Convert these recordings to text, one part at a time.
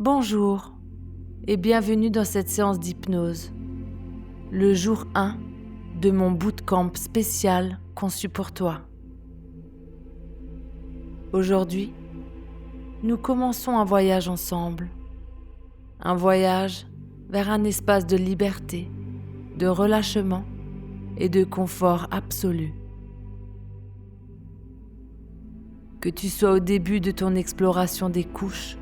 Bonjour et bienvenue dans cette séance d'hypnose, le jour 1 de mon bootcamp spécial conçu pour toi. Aujourd'hui, nous commençons un voyage ensemble, un voyage vers un espace de liberté, de relâchement et de confort absolu. Que tu sois au début de ton exploration des couches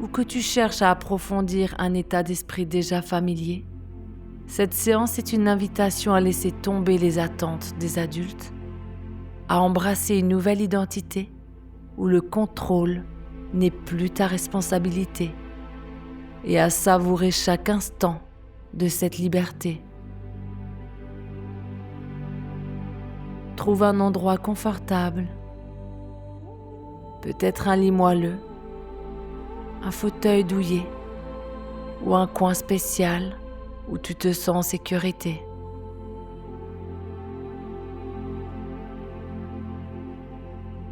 ou que tu cherches à approfondir un état d'esprit déjà familier, cette séance est une invitation à laisser tomber les attentes des adultes, à embrasser une nouvelle identité où le contrôle n'est plus ta responsabilité et à savourer chaque instant de cette liberté. Trouve un endroit confortable, peut-être un lit moelleux, un fauteuil douillet ou un coin spécial où tu te sens en sécurité.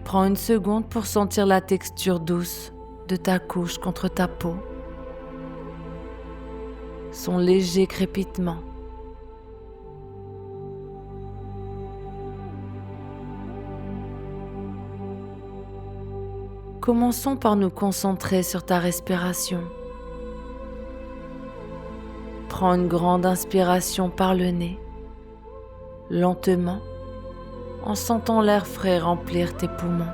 Prends une seconde pour sentir la texture douce de ta couche contre ta peau, son léger crépitement. Commençons par nous concentrer sur ta respiration. Prends une grande inspiration par le nez, lentement, en sentant l'air frais remplir tes poumons.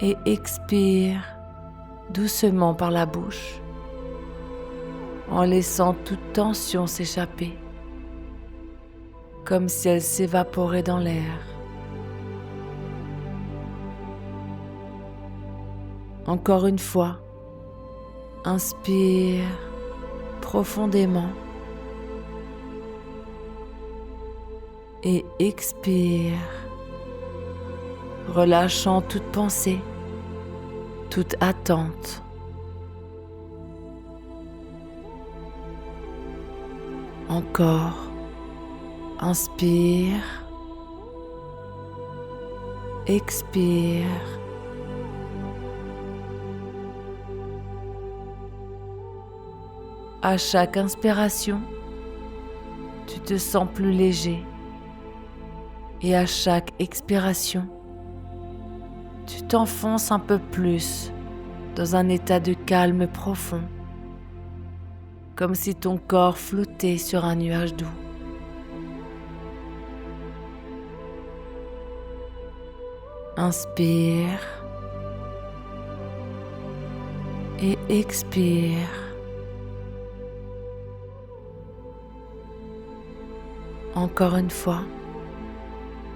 Et expire doucement par la bouche, en laissant toute tension s'échapper, comme si elle s'évaporait dans l'air. Encore une fois, inspire profondément et expire, relâchant toute pensée, toute attente. Encore, inspire, expire. À chaque inspiration, tu te sens plus léger et à chaque expiration, tu t'enfonces un peu plus dans un état de calme profond, comme si ton corps flottait sur un nuage doux. Inspire et expire. Encore une fois,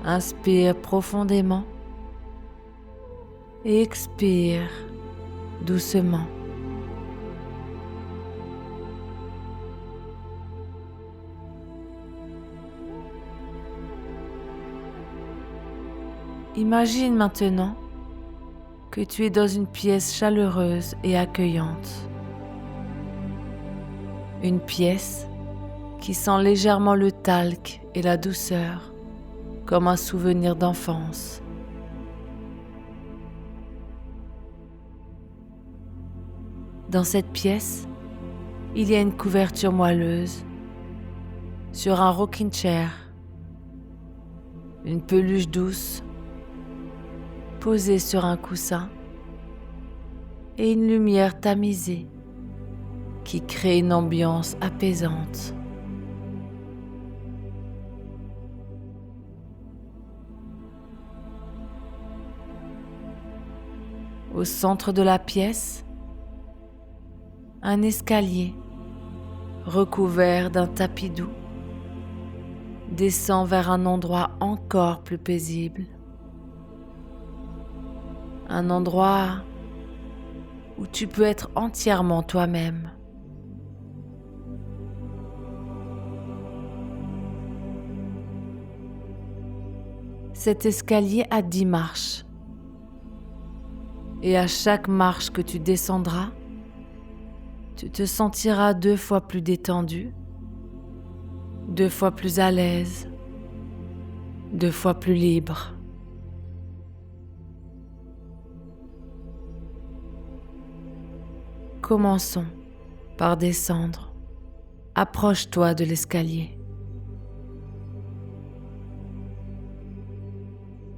inspire profondément et expire doucement. Imagine maintenant que tu es dans une pièce chaleureuse et accueillante. Une pièce qui sent légèrement le talc et la douceur, comme un souvenir d'enfance. Dans cette pièce, il y a une couverture moelleuse, sur un rocking chair, une peluche douce, posée sur un coussin, et une lumière tamisée qui crée une ambiance apaisante. Au centre de la pièce, un escalier recouvert d'un tapis doux descend vers un endroit encore plus paisible. Un endroit où tu peux être entièrement toi-même. Cet escalier a 10 marches. Et à chaque marche que tu descendras, tu te sentiras 2 fois plus détendu, 2 fois plus à l'aise, 2 fois plus libre. Commençons par descendre. Approche-toi de l'escalier.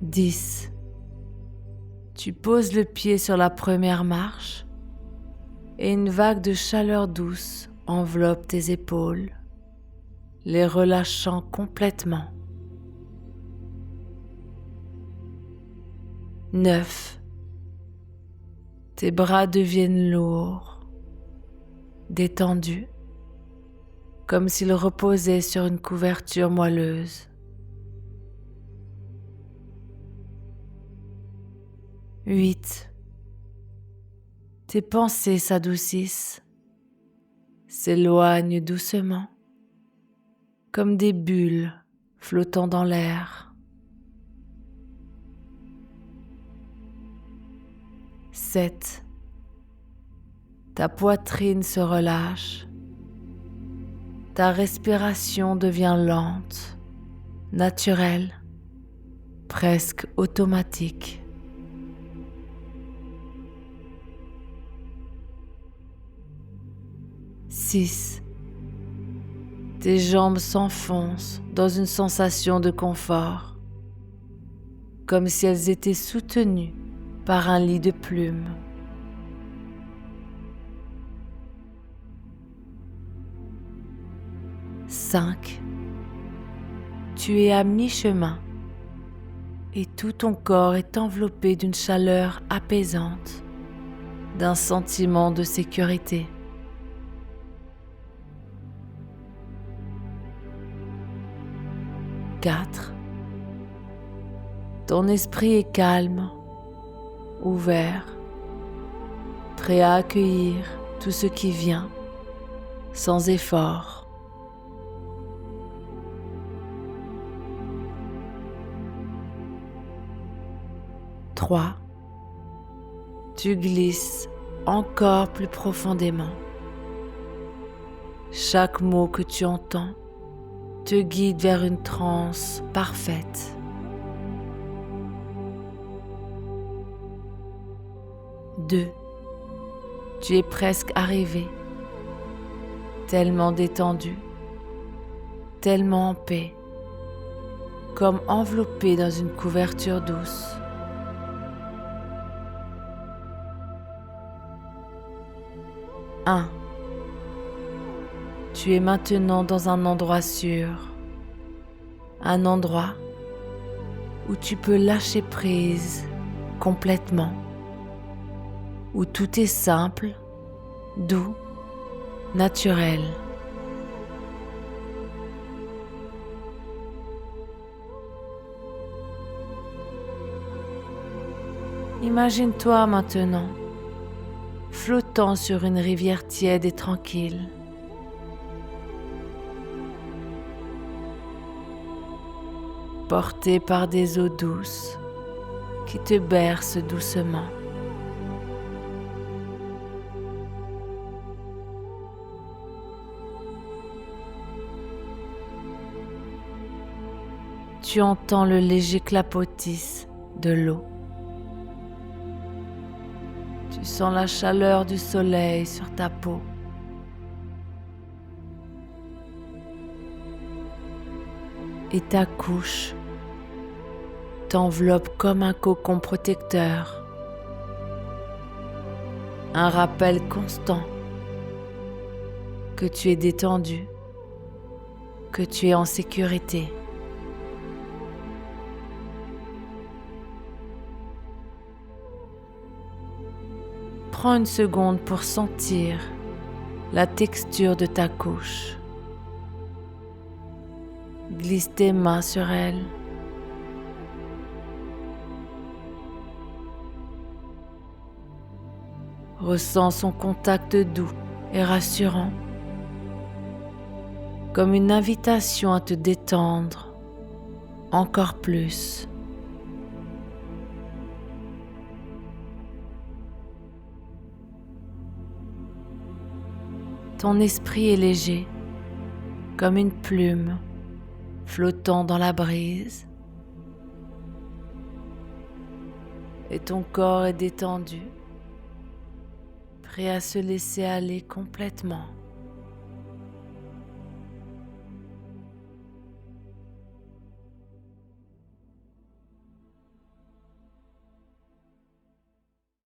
10. Tu poses le pied sur la première marche et une vague de chaleur douce enveloppe tes épaules, les relâchant complètement. 9. Tes bras deviennent lourds, détendus, comme s'ils reposaient sur une couverture moelleuse. 8. Tes pensées s'adoucissent, s'éloignent doucement, comme des bulles flottant dans l'air. 7. Ta poitrine se relâche, ta respiration devient lente, naturelle, presque automatique. 6. Tes jambes s'enfoncent dans une sensation de confort, comme si elles étaient soutenues par un lit de plumes. 5. Tu es à mi-chemin et tout ton corps est enveloppé d'une chaleur apaisante, d'un sentiment de sécurité. 4. Ton esprit est calme, ouvert, prêt à accueillir tout ce qui vient, sans effort. 3. Tu glisses encore plus profondément. Chaque mot que tu entends te guide vers une transe parfaite. 2. Tu es presque arrivé, tellement détendu, tellement en paix, comme enveloppé dans une couverture douce. 1. Tu es maintenant dans un endroit sûr, un endroit où tu peux lâcher prise complètement, où tout est simple, doux, naturel. Imagine-toi maintenant, flottant sur une rivière tiède et tranquille. Porté par des eaux douces qui te bercent doucement. Tu entends le léger clapotis de l'eau. Tu sens la chaleur du soleil sur ta peau. Et ta couche t'enveloppe comme un cocon protecteur. Un rappel constant que tu es détendu, que tu es en sécurité. Prends une seconde pour sentir la texture de ta couche. Glisse tes mains sur elle. Ressens son contact doux et rassurant, comme une invitation à te détendre encore plus. Ton esprit est léger, comme une plume flottant dans la brise, et ton corps est détendu, prêt à se laisser aller complètement.